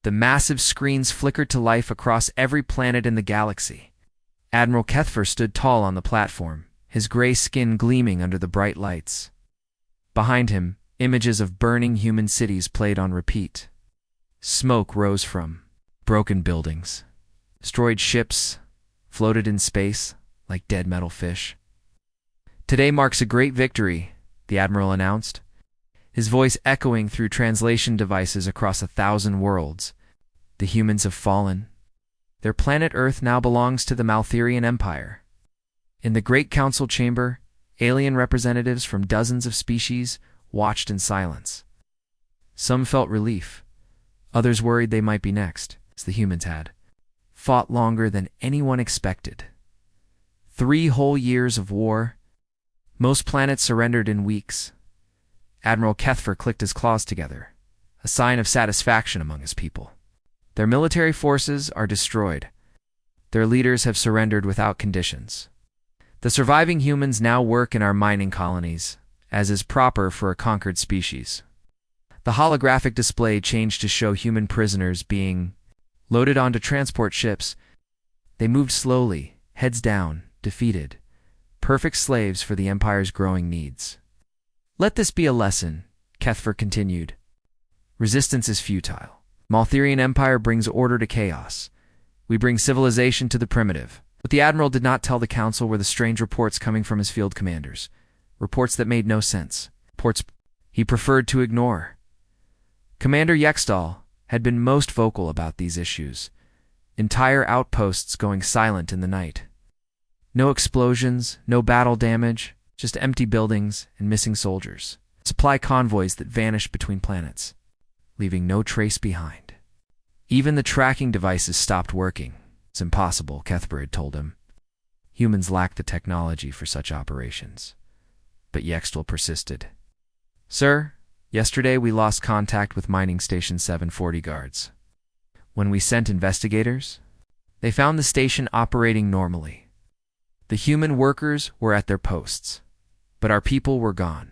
The massive screens flickered to life across every planet in the galaxy. Admiral Kethfer stood tall on the platform, his gray skin gleaming under the bright lights. Behind him, images of burning human cities played on repeat. Smoke rose from broken buildings. Destroyed ships floated in space like dead metal fish. "Today marks a great victory," the Admiral announced, his voice echoing through translation devices across 1,000 worlds. "The humans have fallen. Their planet Earth now belongs to the Maltherian Empire." In the Great Council chamber, alien representatives from dozens of species watched in silence. Some felt relief. Others worried they might be next, as the humans had fought longer than anyone expected. 3 whole years of war. Most planets surrendered in weeks. Admiral Kethfer clicked his claws together, a sign of satisfaction among his people. Their military forces are destroyed. Their leaders have surrendered without conditions. The surviving humans now work in our mining colonies, as is proper for a conquered species. The holographic display changed to show human prisoners being loaded onto transport ships. They moved slowly, heads down, defeated, perfect slaves for the Empire's growing needs. "Let this be a lesson," Kethfer continued. "Resistance is futile. Maltherian Empire brings order to chaos. We bring civilization to the primitive." What the Admiral did not tell the Council were the strange reports coming from his field commanders. Reports that made no sense. Reports he preferred to ignore. Commander Yextal had been most vocal about these issues. Entire outposts going silent in the night. No explosions, no battle damage, just empty buildings and missing soldiers. Supply convoys that vanished between planets, leaving no trace behind. Even the tracking devices stopped working. "It's impossible," Kethfer had told him. Humans lacked the technology for such operations. But Yextal persisted. "Sir, yesterday we lost contact with Mining Station 740 guards. When we sent investigators, they found the station operating normally. The human workers were at their posts, but our people were gone."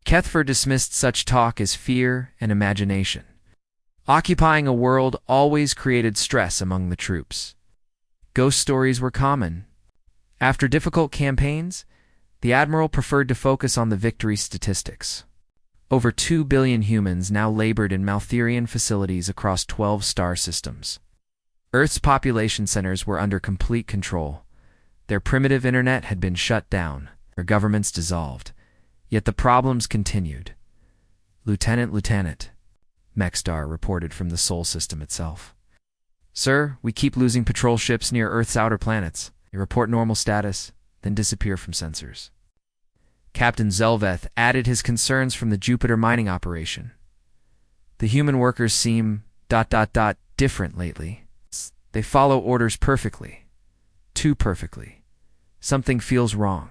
Kethfer dismissed such talk as fear and imagination. Occupying a world always created stress among the troops. Ghost stories were common. After difficult campaigns, the Admiral preferred to focus on the victory statistics. Over 2 billion humans now labored in Maltherian facilities across 12 star systems. Earth's population centers were under complete control. Their primitive internet had been shut down, their governments dissolved. Yet the problems continued. Lieutenant, Mexstar reported from the Sol system itself. "Sir, we keep losing patrol ships near Earth's outer planets. They report normal status, then disappear from sensors." Captain Zelveth added his concerns from the Jupiter mining operation. "The human workers seem ... different lately. They follow orders perfectly. Too perfectly. Something feels wrong."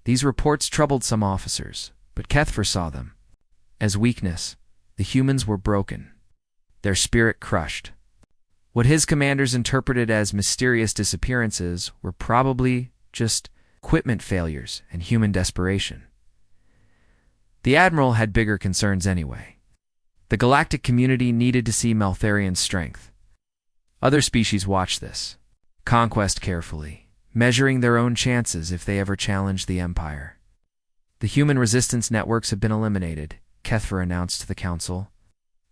These reports troubled some officers, but Kethfer saw them as weakness. The humans were broken, their spirit crushed. What his commanders interpreted as mysterious disappearances were probably just equipment failures and human desperation. The Admiral had bigger concerns anyway. The galactic community needed to see Maltherian's strength. Other species watched this conquest carefully, measuring their own chances if they ever challenged the Empire. "The human resistance networks have been eliminated," Kethfer announced to the Council.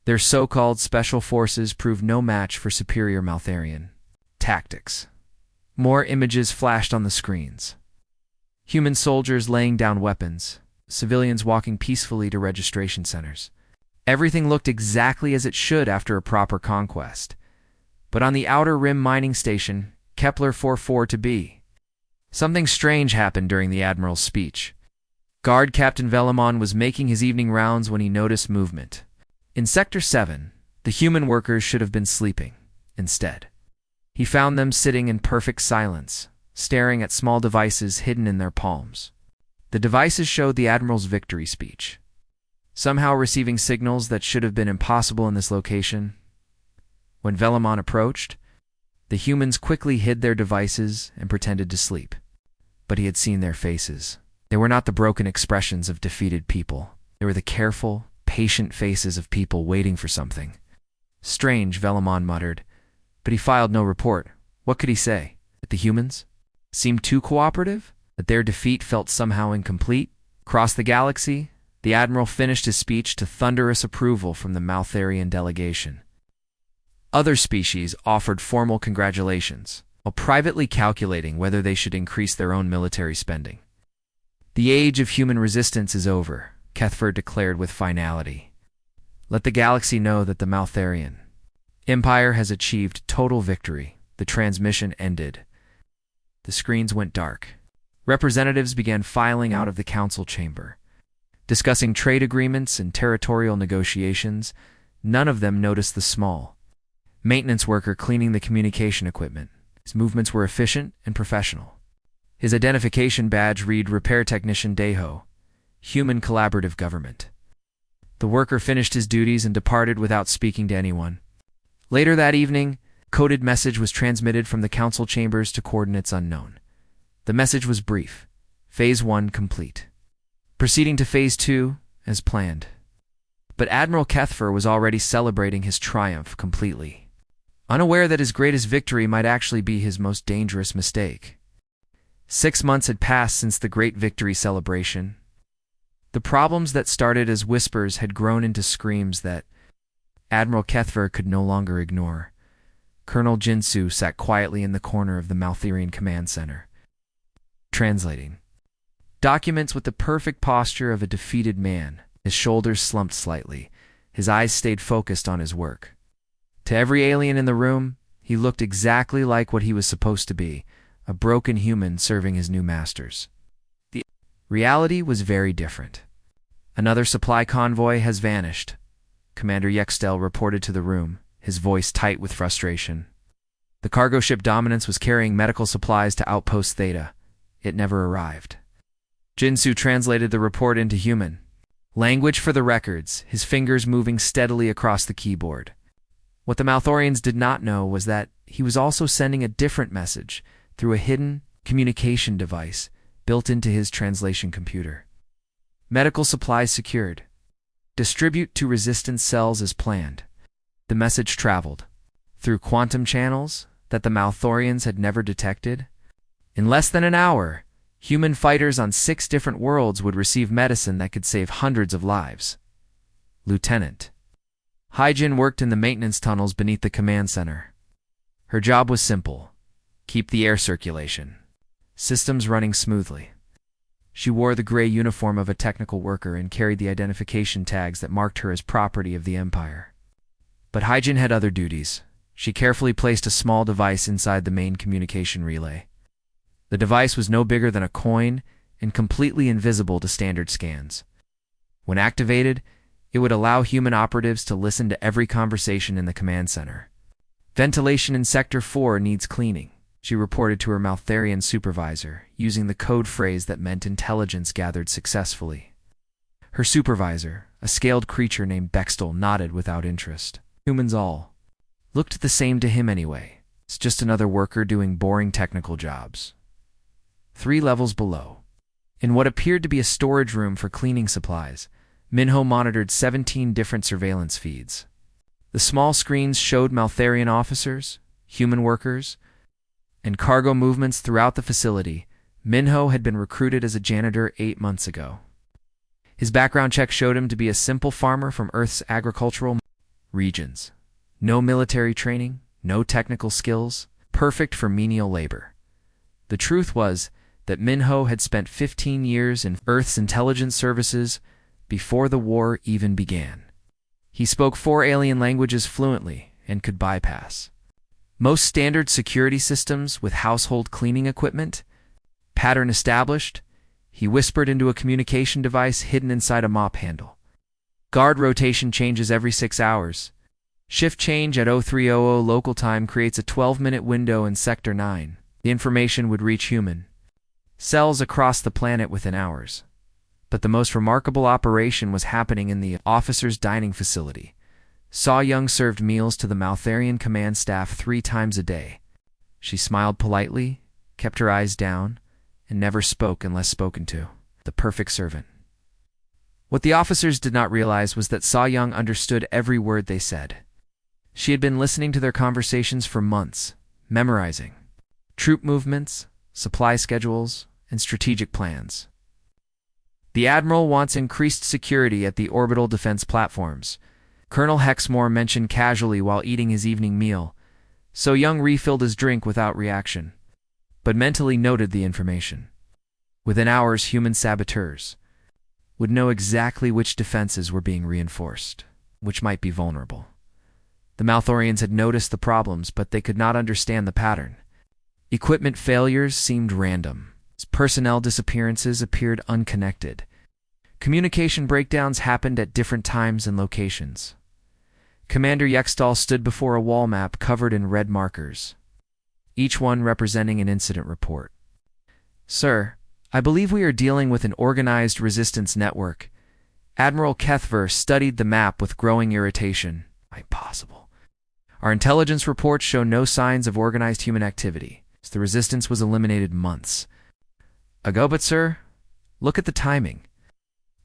Their so-called special forces proved no match for superior Maltherian tactics. More images flashed on the screens. Human soldiers laying down weapons, civilians walking peacefully to registration centers. Everything looked exactly as it should after a proper conquest. But on the Outer Rim mining station, Kepler 44 to B, something strange happened during the Admiral's speech. Guard Captain Velemon was making his evening rounds when he noticed movement. In Sector 7, the human workers should have been sleeping. Instead, he found them sitting in perfect silence, staring at small devices hidden in their palms. The devices showed the Admiral's victory speech, somehow receiving signals that should have been impossible in this location. When Velemon approached, the humans quickly hid their devices and pretended to sleep. But he had seen their faces. They were not the broken expressions of defeated people. They were the careful, patient faces of people waiting for something. Strange, Velamon muttered, but he filed no report. What could he say? That the humans seemed too cooperative? That their defeat felt somehow incomplete? Across the galaxy, the Admiral finished his speech to thunderous approval from the Maltharian delegation. Other species offered formal congratulations, while privately calculating whether they should increase their own military spending. The age of human resistance is over, Kethfer declared with finality. Let the galaxy know that the Maltharian Empire has achieved total victory. The transmission ended. The screens went dark. Representatives began filing out of the council chamber, discussing trade agreements and territorial negotiations. None of them noticed the small maintenance worker cleaning the communication equipment. His movements were efficient and professional. His identification badge read Repair Technician Deho, Human Collaborative Government. The worker finished his duties and departed without speaking to anyone. Later that evening, a coded message was transmitted from the council chambers to coordinates unknown. The message was brief. Phase 1 complete. Proceeding to Phase 2 as planned. But Admiral Kethfer was already celebrating his triumph completely, unaware that his greatest victory might actually be his most dangerous mistake. 6 months had passed since the great victory celebration. The problems that started as whispers had grown into screams that Admiral Kethfer could no longer ignore. Colonel Jinsu sat quietly in the corner of the Maltharian command center, translating documents with the perfect posture of a defeated man. His shoulders slumped slightly. His eyes stayed focused on his work. To every alien in the room, he looked exactly like what he was supposed to be, a broken human serving his new masters. The reality was very different. Another supply convoy has vanished, Commander Yextel reported to the room, his voice tight with frustration. The cargo ship Dominance was carrying medical supplies to Outpost Theta. It never arrived. Jinsu translated the report into human language for the records, his fingers moving steadily across the keyboard. What the Malthorians did not know was that he was also sending a different message through a hidden communication device built into his translation computer. Medical supplies secured. Distribute to resistance cells as planned. The message traveled through quantum channels that the Malthorians had never detected. In less than an hour, human fighters on 6 different worlds would receive medicine that could save hundreds of lives. Lieutenant Hyjin worked in the maintenance tunnels beneath the command center. Her job was simple: keep the air circulation systems running smoothly. She wore the gray uniform of a technical worker and carried the identification tags that marked her as property of the Empire. But Hyjin had other duties. She carefully placed a small device inside the main communication relay. The device was no bigger than a coin and completely invisible to standard scans. When activated, it would allow human operatives to listen to every conversation in the command center. Ventilation in Sector 4 needs cleaning, she reported to her Maltharian supervisor, using the code phrase that meant intelligence gathered successfully. Her supervisor, a scaled creature named Bextel, nodded without interest. Humans all looked the same to him anyway. It's just another worker doing boring technical jobs. 3 levels below, in what appeared to be a storage room for cleaning supplies, Minho monitored 17 different surveillance feeds. The small screens showed Maltharian officers, human workers, and cargo movements throughout the facility. Minho had been recruited as a janitor 8 months ago. His background check showed him to be a simple farmer from Earth's agricultural regions. No military training, no technical skills, perfect for menial labor. The truth was that Minho had spent 15 years in Earth's intelligence services before the war even began. He spoke 4 alien languages fluently and could bypass most standard security systems with household cleaning equipment. Pattern established, he whispered into a communication device hidden inside a mop handle. Guard rotation changes every 6 hours. Shift change at 0300 local time creates a 12-minute window in Sector 9. The information would reach human cells across the planet within hours. But the most remarkable operation was happening in the officers' dining facility. Saw Young served meals to the Maltharian command staff 3 times a day. She smiled politely, kept her eyes down, and never spoke unless spoken to. The perfect servant. What the officers did not realize was that Saw Young understood every word they said. She had been listening to their conversations for months, memorizing troop movements, supply schedules, and strategic plans. The Admiral wants increased security at the orbital defense platforms, Colonel Hexmore mentioned casually while eating his evening meal. So Young refilled his drink without reaction, but mentally noted the information. Within hours, human saboteurs would know exactly which defenses were being reinforced, which might be vulnerable. The Malthorians had noticed the problems, but they could not understand the pattern. Equipment failures seemed random. Personnel disappearances appeared unconnected. Communication breakdowns happened at different times and locations. Commander Yextal stood before a wall map covered in red markers, each one representing an incident report. "Sir, I believe we are dealing with an organized resistance network." Admiral Kethver studied the map with growing irritation. Impossible. "Our intelligence reports show no signs of organized human activity. The resistance was eliminated months ago, but sir, look at the timing.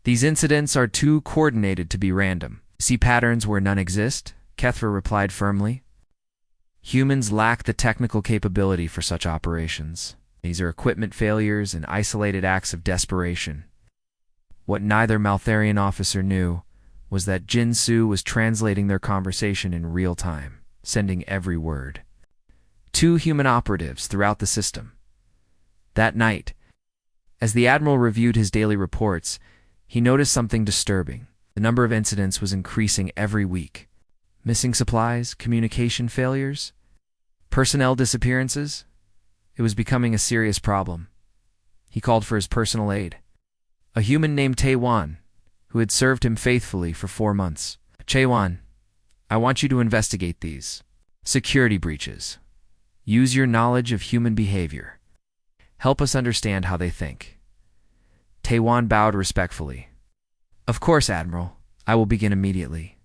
These incidents are too coordinated to be random. See patterns where none exist?" Kethver replied firmly. "Humans lack the technical capability for such operations. These are equipment failures and isolated acts of desperation." What neither Maltharian officer knew was that Jin Su was translating their conversation in real time, sending every word. 2 human operatives throughout the system. That night, as the Admiral reviewed his daily reports, he noticed something disturbing. The number of incidents was increasing every week. Missing supplies, communication failures, personnel disappearances. It was becoming a serious problem. He called for his personal aid, a human named Taewan, who had served him faithfully for 4 months. "Taewan, I want you to investigate these security breaches. Use your knowledge of human behavior. Help us understand how they think." Taewan bowed respectfully. "Of course, Admiral. I will begin immediately."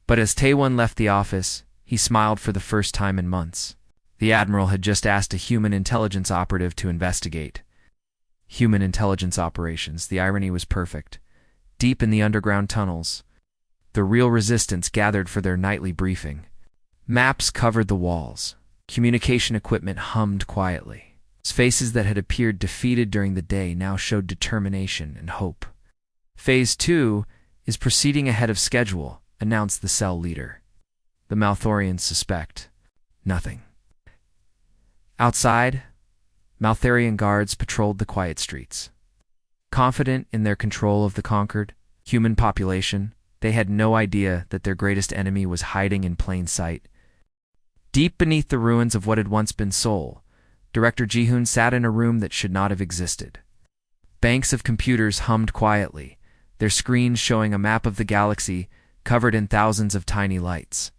But as Taewan left the office, he smiled for the first time in months. The Admiral had just asked a human intelligence operative to investigate. Human intelligence operations. The irony was perfect. Deep in the underground tunnels, the real resistance gathered for their nightly briefing. Maps covered the walls. Communication equipment hummed quietly. Faces that had appeared defeated during the day now showed determination and hope. "Phase 2 is proceeding ahead of schedule," announced the cell leader. The Malthorians suspect nothing. Outside, Maltharian guards patrolled the quiet streets. Confident in their control of the conquered human population, they had no idea that their greatest enemy was hiding in plain sight. Deep beneath the ruins of what had once been Seoul, Director Ji-hoon sat in a room that should not have existed. Banks of computers hummed quietly, their screens showing a map of the galaxy covered in thousands of tiny lights.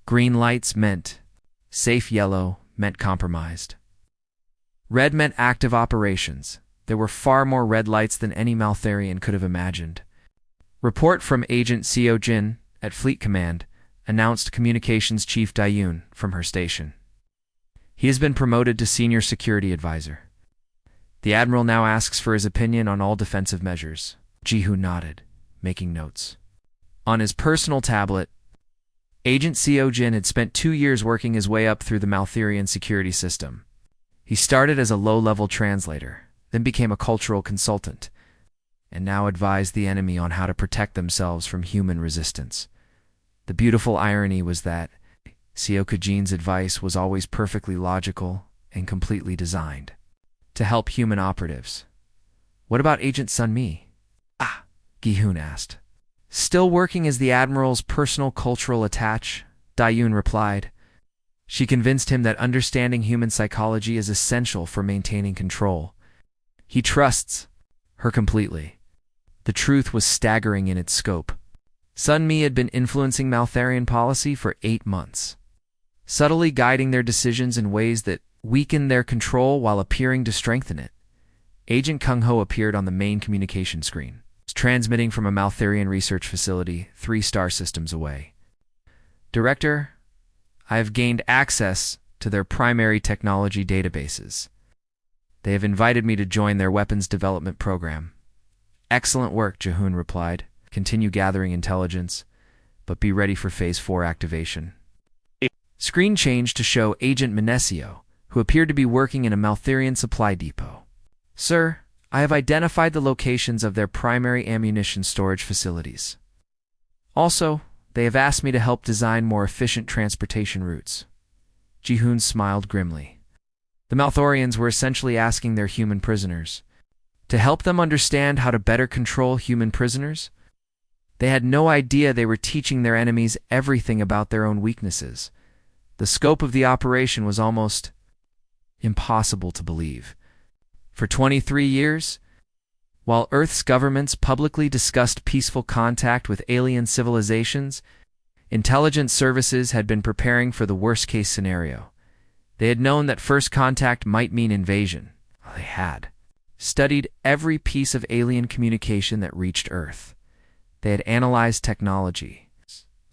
Green lights meant safe, yellow meant compromised. Red meant active operations. There were far more red lights than any Maltharian could have imagined. Report from Agent Seo Jin at Fleet Command, announced Communications Chief Dayun from her station. He has been promoted to Senior Security Advisor. The Admiral now asks for his opinion on all defensive measures. Ji-hoon nodded, making notes. On his personal tablet, Agent Seo Jin had spent 2 years working his way up through the Maltharian security system. He started as a low-level translator, then became a cultural consultant, and now advised the enemy on how to protect themselves from human resistance. The beautiful irony was that Seo Kujin's advice was always perfectly logical and completely designed to help human operatives. "What about Agent Sunmi?" Gi-hoon asked. "Still working as the Admiral's personal cultural attaché," Dayun replied. She convinced him that understanding human psychology is essential for maintaining control. He trusts her completely. The truth was staggering in its scope. Sunmi had been influencing Maltharian policy for 8 months, subtly guiding their decisions in ways that weakened their control while appearing to strengthen it. Agent Kung Ho appeared on the main communication screen, transmitting from a Maltharian research facility 3 star systems away. "Director, I have gained access to their primary technology databases. They have invited me to join their weapons development program." "Excellent work," Ji-hoon replied. "Continue gathering intelligence. but be ready for Phase 4 activation. Screen changed to show Agent Minesio, who appeared to be working in a Maltherian supply depot. Sir, I have identified the locations of their primary ammunition storage facilities. Also, they have asked me to help design more efficient transportation routes. Ji-hoon smiled grimly. The Malthorians were essentially asking their human prisoners to help them understand how to better control human prisoners. They had no idea they were teaching their enemies everything about their own weaknesses. The scope of the operation was almost impossible to believe. For 23 years, while Earth's governments publicly discussed peaceful contact with alien civilizations, intelligence services had been preparing for the worst-case scenario. They had known that first contact might mean invasion. They had studied every piece of alien communication that reached Earth. They had analyzed technology,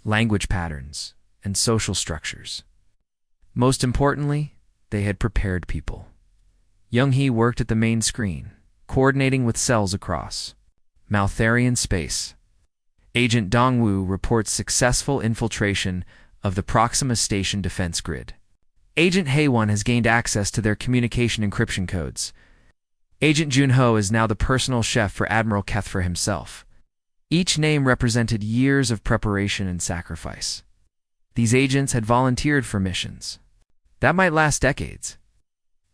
language patterns, and social structures. Most importantly, they had prepared people. Young-hee worked at the main screen, coordinating with cells across Maltherian space. Agent Dongwoo reports successful infiltration of the Proxima Station defense grid. Agent Haewon has gained access to their communication encryption codes. Agent Junho is now the personal chef for Admiral Kethfer himself. Each name represented years of preparation and sacrifice. These agents had volunteered for missions that might last decades.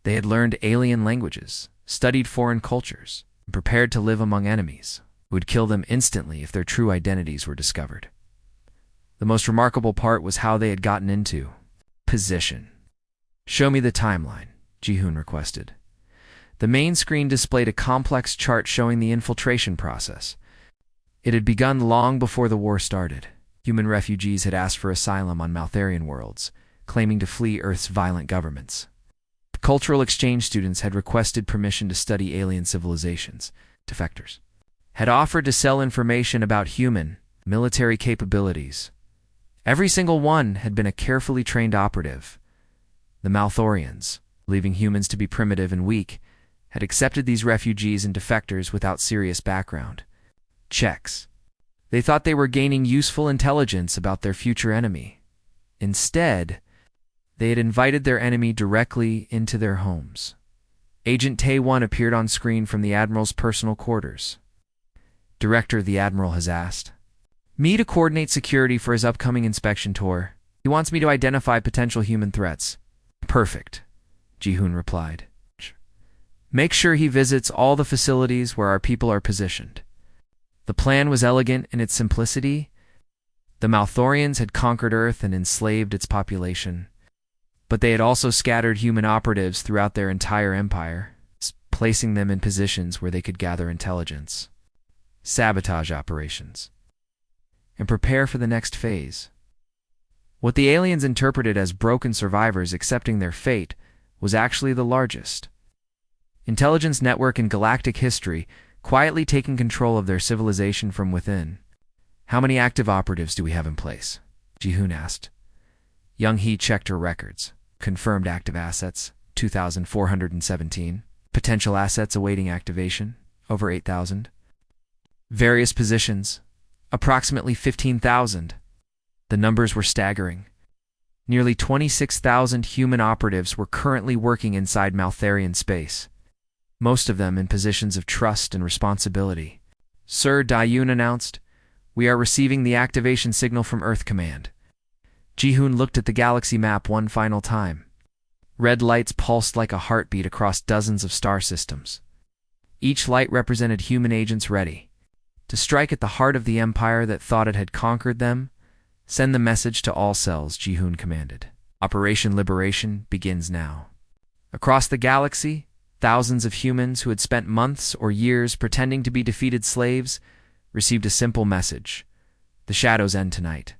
They had learned alien languages, studied foreign cultures, and prepared to live among enemies who would kill them instantly if their true identities were discovered. The most remarkable part was how they had gotten into position. "Show me the timeline," Ji-hoon requested. The main screen displayed a complex chart showing the infiltration process. It had begun long before the war started. Human refugees had asked for asylum on Maltherian worlds, claiming to flee Earth's violent governments. Cultural exchange students had requested permission to study alien civilizations. Defectors had offered to sell information about human military capabilities. Every single one had been a carefully trained operative. The Malthorians, believing humans to be primitive and weak, had accepted these refugees and defectors without serious background checks. They thought they were gaining useful intelligence about their future enemy. Instead, they had invited their enemy directly into their homes. Agent Tae-won appeared on screen from the Admiral's personal quarters. "Director, the Admiral has asked me to coordinate security for his upcoming inspection tour. He wants me to identify potential human threats." "Perfect," Ji-hoon replied. "Make sure he visits all the facilities where our people are positioned." The plan was elegant in its simplicity. The Malthorians had conquered Earth and enslaved its population, but they had also scattered human operatives throughout their entire empire, placing them in positions where they could gather intelligence, sabotage operations, and prepare for the next phase. What the aliens interpreted as broken survivors accepting their fate was actually the largest intelligence network in galactic history, quietly taking control of their civilization from within. "How many active operatives do we have in place?" Ji-hoon asked. Young-hee checked her records. Confirmed active assets, 2,417. Potential assets awaiting activation, over 8,000. Various positions, approximately 15,000. The numbers were staggering. Nearly 26,000 human operatives were currently working inside Maltherian space, most of them in positions of trust and responsibility. "Sir," Dayun announced, "we are receiving the activation signal from Earth Command." Ji-hoon looked at the galaxy map one final time. Red lights pulsed like a heartbeat across dozens of star systems. Each light represented human agents ready to strike at the heart of the empire that thought it had conquered them. "Send the message to all cells," Ji-hoon commanded. "Operation Liberation begins now." Across the galaxy, thousands of humans who had spent months or years pretending to be defeated slaves received a simple message: the shadows end tonight.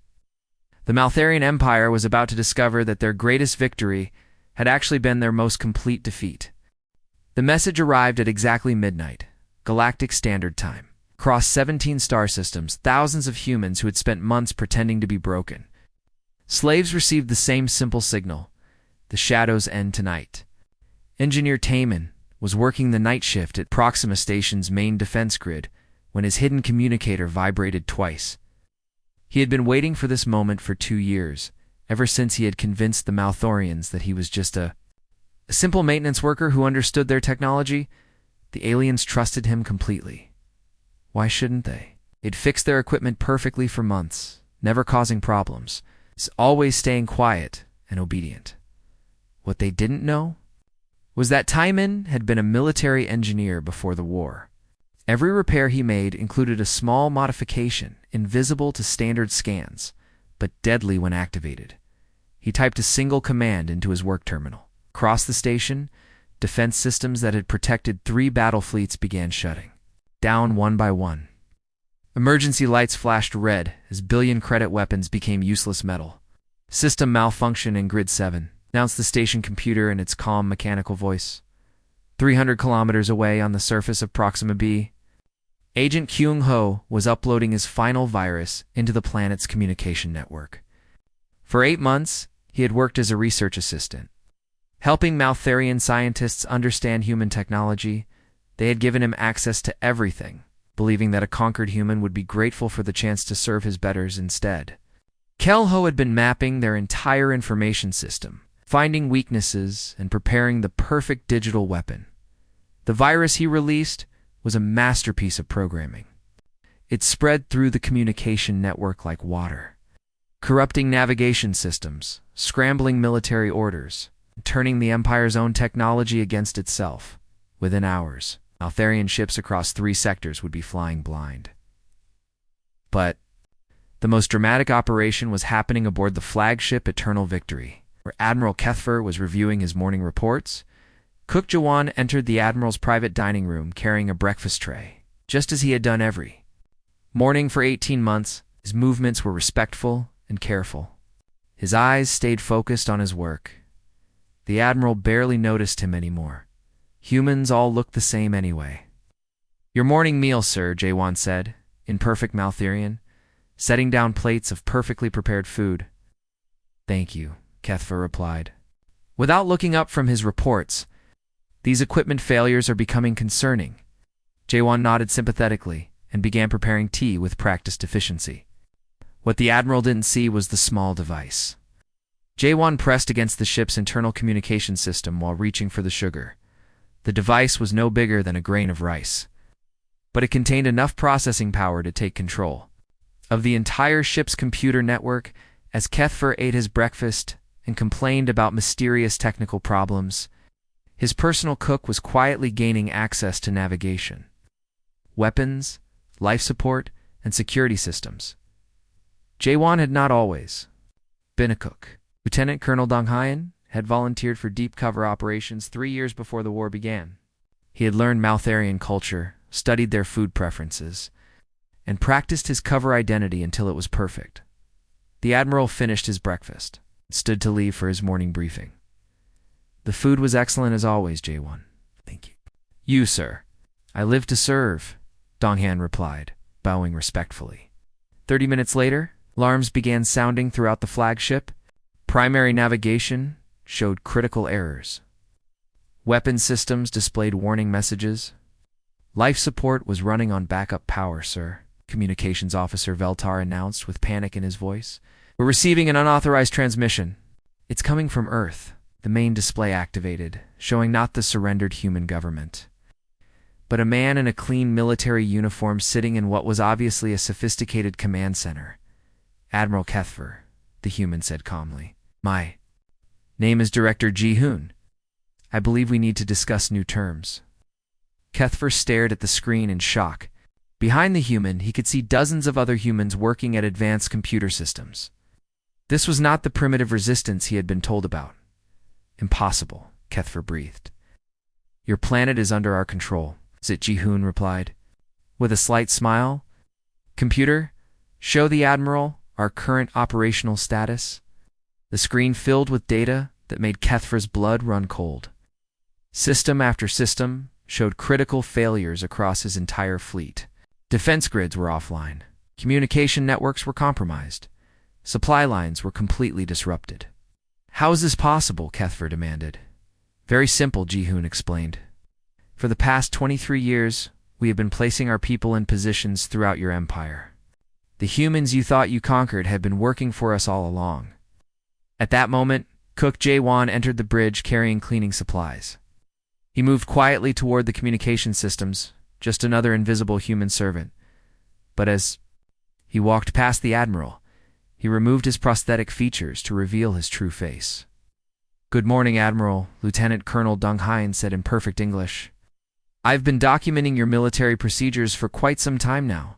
The Maltherian Empire was about to discover that their greatest victory had actually been their most complete defeat. The message arrived at exactly midnight, Galactic Standard Time. Across 17 star systems, thousands of humans who had spent months pretending to be broken slaves received the same simple signal: the shadows end tonight. Engineer Taemin was working the night shift at Proxima Station's main defense grid when his hidden communicator vibrated twice. He had been waiting for this moment for 2 years, ever since he had convinced the Malthorians that he was just a simple maintenance worker who understood their technology. The aliens trusted him completely. Why shouldn't they? He'd fixed their equipment perfectly for months, never causing problems, always staying quiet and obedient. What they didn't know was that Timon had been a military engineer before the war. Every repair he made included a small modification, invisible to standard scans, but deadly when activated. He typed a single command into his work terminal. Across the station, defense systems that had protected 3 battle fleets began shutting down one by one. Emergency lights flashed red as billion-credit weapons became useless metal. System malfunction in Grid 7, announced the station computer in its calm mechanical voice. 300 kilometers away on the surface of Proxima b, Agent Kyung-ho was uploading his final virus into the planet's communication network. For 8 months, he had worked as a research assistant. Helping Maltharian scientists understand human technology, they had given him access to everything, believing that a conquered human would be grateful for the chance to serve his betters instead. Kel-ho had been mapping their entire information system, finding weaknesses and preparing the perfect digital weapon. The virus he released was a masterpiece of programming. It spread through the communication network like water, corrupting navigation systems, scrambling military orders, and turning the Empire's own technology against itself. Within hours, Maltharian ships across 3 sectors would be flying blind. But the most dramatic operation was happening aboard the flagship Eternal Victory, where Admiral Kethfer was reviewing his morning reports. Cook Jawan entered the Admiral's private dining room carrying a breakfast tray, just as he had done every morning for 18 months. His movements were respectful and careful. His eyes stayed focused on his work. The Admiral barely noticed him anymore. Humans all looked the same anyway. "Your morning meal, sir," Jawan said, in perfect Maltharian, setting down plates of perfectly prepared food. "Thank you," Kethfer replied. Without looking up from his reports, "These equipment failures are becoming concerning." Jawan nodded sympathetically and began preparing tea with practiced efficiency. What the Admiral didn't see was the small device. Jawan pressed against the ship's internal communication system while reaching for the sugar. The device was no bigger than a grain of rice, but it contained enough processing power to take control of the entire ship's computer network. As Kethfer ate his breakfast and complained about mysterious technical problems, his personal cook was quietly gaining access to navigation, weapons, life support, and security systems. Jawan had not always been a cook. Lieutenant Colonel Dong Hyen had volunteered for deep cover operations 3 years before the war began. He had learned Maltharian culture, studied their food preferences, and practiced his cover identity until it was perfect. The Admiral finished his breakfast and stood to leave for his morning briefing. "The food was excellent as always, Jawan. Thank you." "You, sir. I live to serve," Donghan replied, bowing respectfully. 30 minutes later, alarms began sounding throughout the flagship. Primary navigation showed critical errors. Weapon systems displayed warning messages. "Life support was running on backup power, sir," Communications Officer Veltar announced with panic in his voice. "We're receiving an unauthorized transmission. It's coming from Earth." The main display activated, showing not the surrendered human government, but a man in a clean military uniform sitting in what was obviously a sophisticated command center. "Admiral Kethfer," the human said calmly. "My name is Director Ji-hoon. I believe we need to discuss new terms." Kethfer stared at the screen in shock. Behind the human, he could see dozens of other humans working at advanced computer systems. This was not the primitive resistance he had been told about. "Impossible," Kethfer breathed. "Your planet is under our control," Zit Ji-hoon replied. With a slight smile, "Computer, show the Admiral our current operational status." The screen filled with data that made Kethfer's blood run cold. System after system showed critical failures across his entire fleet. Defense grids were offline. Communication networks were compromised. Supply lines were completely disrupted. "How is this possible?" Kethfer demanded. "Very simple," Ji-hoon explained. "For the past 23 years, we have been placing our people in positions throughout your empire. The humans you thought you conquered had been working for us all along. At that moment, Cook Jae-won entered the bridge carrying cleaning supplies. He moved quietly toward the communication systems, just another invisible human servant. But as he walked past the Admiral, he removed his prosthetic features to reveal his true face. "Good morning, Admiral," Lieutenant Colonel Dong Hyen said in perfect English. "I've been documenting your military procedures for quite some time now."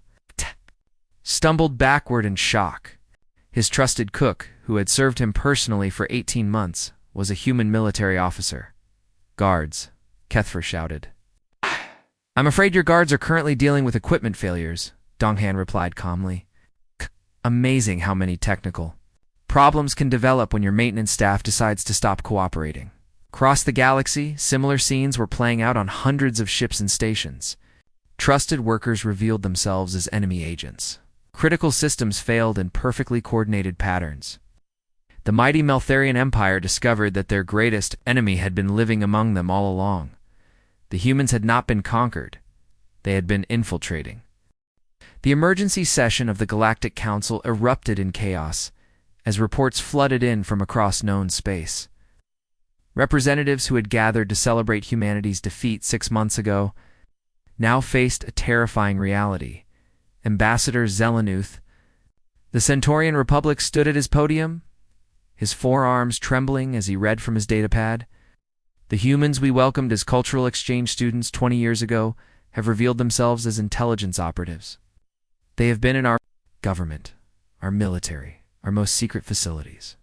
Stumbled backward in shock. His trusted cook, who had served him personally for 18 months, was a human military officer. "Guards," Kethfer shouted. "I'm afraid your guards are currently dealing with equipment failures," Donghan replied calmly. Amazing how many technical problems can develop when your maintenance staff decides to stop cooperating. Across the galaxy, similar scenes were playing out on hundreds of ships and stations. Trusted workers revealed themselves as enemy agents. Critical systems failed in perfectly coordinated patterns. The mighty Maltharian Empire discovered that their greatest enemy had been living among them all along. The humans had not been conquered. They had been infiltrating. The emergency session of the Galactic Council erupted in chaos as reports flooded in from across known space. Representatives who had gathered to celebrate humanity's defeat 6 months ago now faced a terrifying reality. Ambassador Zelenuth, the Centaurian Republic, stood at his podium, his forearms trembling as he read from his datapad. "The humans we welcomed as cultural exchange students 20 years ago have revealed themselves as intelligence operatives. They have been in our government, our military, our most secret facilities."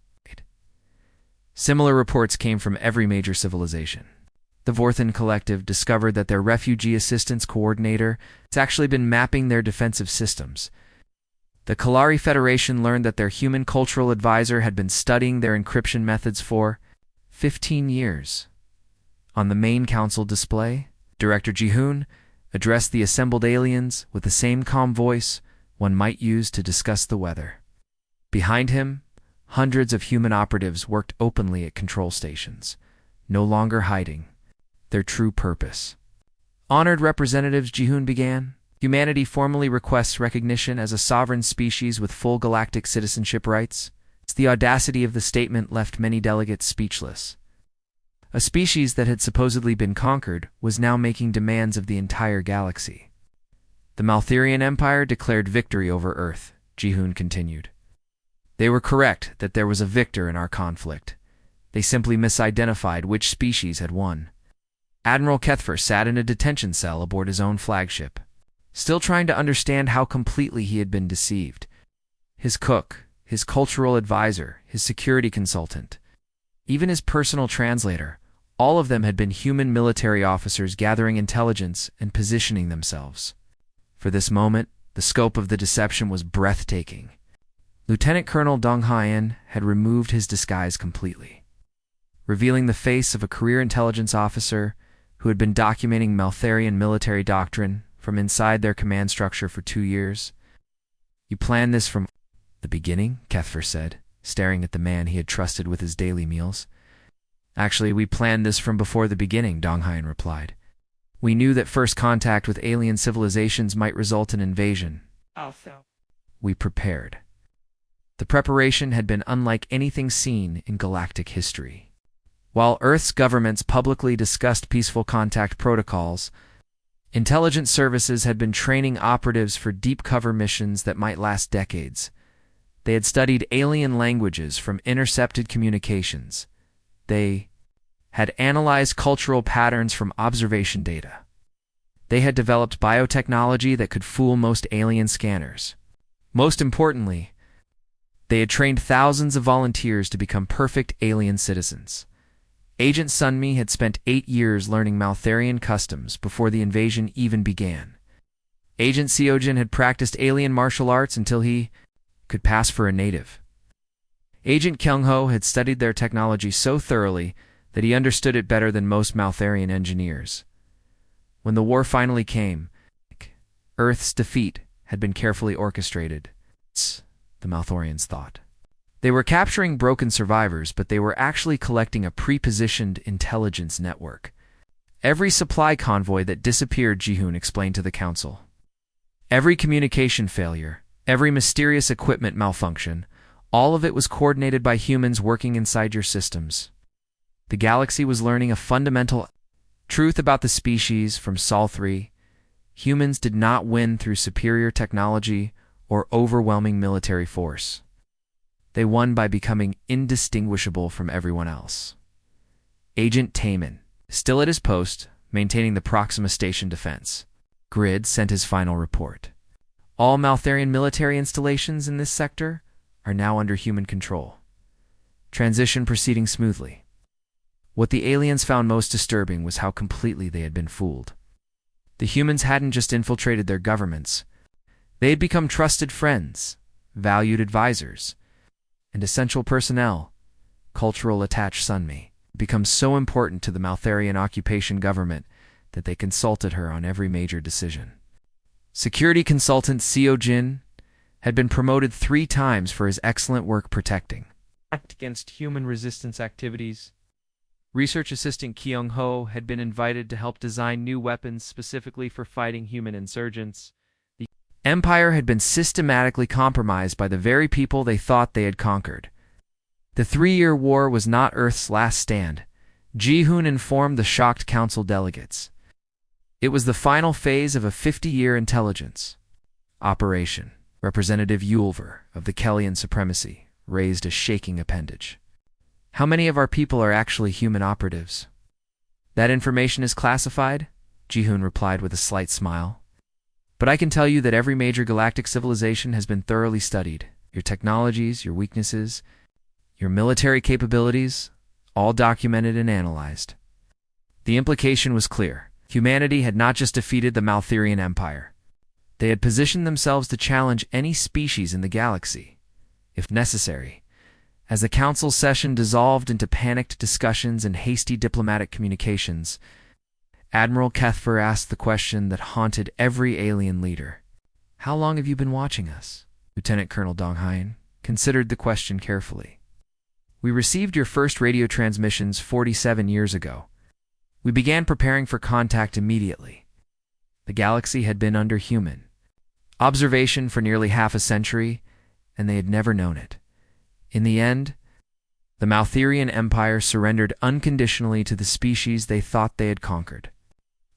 Similar reports came from every major civilization. The Vorthan Collective discovered that their refugee assistance coordinator has actually been mapping their defensive systems. The Kalari Federation learned that their human cultural advisor had been studying their encryption methods for 15 years. On the main council display, Director Ji-hoon addressed the assembled aliens with the same calm voice one might use to discuss the weather. Behind him, hundreds of human operatives worked openly at control stations, no longer hiding their true purpose. "Honored representatives," Ji-hoon began, "humanity formally requests recognition as a sovereign species with full galactic citizenship rights." The audacity of the statement left many delegates speechless. A species that had supposedly been conquered was now making demands of the entire galaxy. "The Maltharian Empire declared victory over Earth," Ji-hoon continued. "They were correct that there was a victor in our conflict. They simply misidentified which species had won." Admiral Kethfer sat in a detention cell aboard his own flagship, still trying to understand how completely he had been deceived. His cook, his cultural advisor, his security consultant, even his personal translator, all of them had been human military officers gathering intelligence and positioning themselves. For this moment, the scope of the deception was breathtaking. Lieutenant Colonel Dong Hyen had removed his disguise completely, revealing the face of a career intelligence officer who had been documenting Maltharian military doctrine from inside their command structure for 2 years. "You planned this from the beginning?" Kethfer said, staring at the man he had trusted with his daily meals. "Actually, we planned this from before the beginning," Dong Hyen replied. "We knew that first contact with alien civilizations might result in invasion. Also, we prepared." The preparation had been unlike anything seen in galactic history. While Earth's governments publicly discussed peaceful contact protocols, intelligence services had been training operatives for deep cover missions that might last decades. They had studied alien languages from intercepted communications. They had analyzed cultural patterns from observation data. They had developed biotechnology that could fool most alien scanners. Most importantly, they had trained thousands of volunteers to become perfect alien citizens. Agent Sunmi had spent 8 years learning Maltharian customs before the invasion even began. Agent Seojin had practiced alien martial arts until he could pass for a native. Agent Kyung-ho had studied their technology so thoroughly that he understood it better than most Maltharian engineers. When the war finally came, Earth's defeat had been carefully orchestrated, the Malthorians thought. They were capturing broken survivors, but they were actually collecting a pre-positioned intelligence network. Every supply convoy that disappeared, Ji-hoon explained to the council. Every communication failure, Every mysterious equipment malfunction, all of it was coordinated by humans working inside your systems. The galaxy was learning a fundamental truth about the species from Sol 3. Humans did not win through superior technology or overwhelming military force. They won by becoming indistinguishable from everyone else. Agent Taman, still at his post, maintaining the Proxima Station defense, Grid sent his final report. All Maltharian military installations in this sector are now under human control. Transition proceeding smoothly. What the aliens found most disturbing was how completely they had been fooled. The humans hadn't just infiltrated their governments. They had become trusted friends, valued advisors, and essential personnel. Cultural attached Sunmi become so important to the Maltharian occupation government that they consulted her on every major decision. Security consultant Seo Jin had been promoted 3 times for his excellent work protecting against human resistance activities. Research assistant Kyung Ho had been invited to help design new weapons specifically for fighting human insurgents. The Empire had been systematically compromised by the very people they thought they had conquered. The 3-year war was not Earth's last stand, Ji-hoon informed the shocked council delegates. It was the final phase of a 50-year intelligence operation. Representative Yulver of the Kellian Supremacy raised a shaking appendage. How many of our people are actually human operatives? That information is classified, Ji-hoon replied with a slight smile. But I can tell you that every major galactic civilization has been thoroughly studied. Your technologies, your weaknesses, your military capabilities, all documented and analyzed. The implication was clear. Humanity had not just defeated the Maltharian Empire. They had positioned themselves to challenge any species in the galaxy, if necessary. As the council session dissolved into panicked discussions and hasty diplomatic communications, Admiral Kethfer asked the question that haunted every alien leader. How long have you been watching us? Lieutenant Colonel Dong Hyen considered the question carefully. We received your first radio transmissions 47 years ago. We began preparing for contact immediately. The galaxy had been under human observation for nearly half a century, and they had never known it. In the end, the Maltharian Empire surrendered unconditionally to the species they thought they had conquered.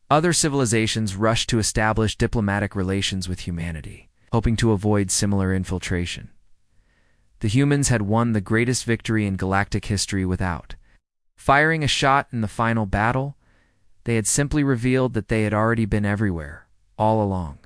Other civilizations rushed to establish diplomatic relations with humanity, hoping to avoid similar infiltration. The humans had won the greatest victory in galactic history without firing a shot in the final battle. They had simply revealed that they had already been everywhere, all along.